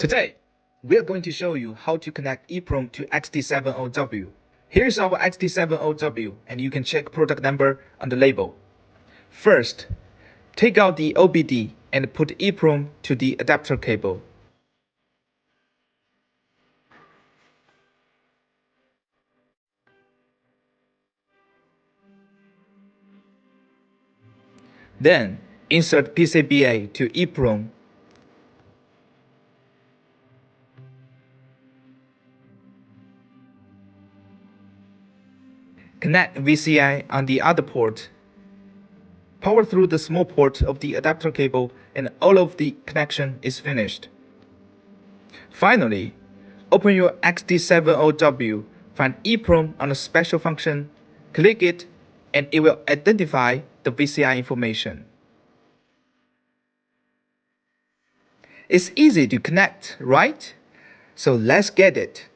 Today, we're going to show you how to connect EEPROM to XT70W. Here's our XT70W, and you can check product number on the label. First, take out the OBD and put EEPROM to the adapter cable. Then, insert PCBA to EEPROM. Connect VCI on the other port. Power through the small port of the adapter cable and all of the connection is finished. Finally, open your XT70W, find EEPROM on a special function, click it, and it will identify the VCI information. It's easy to connect, right? So let's get it.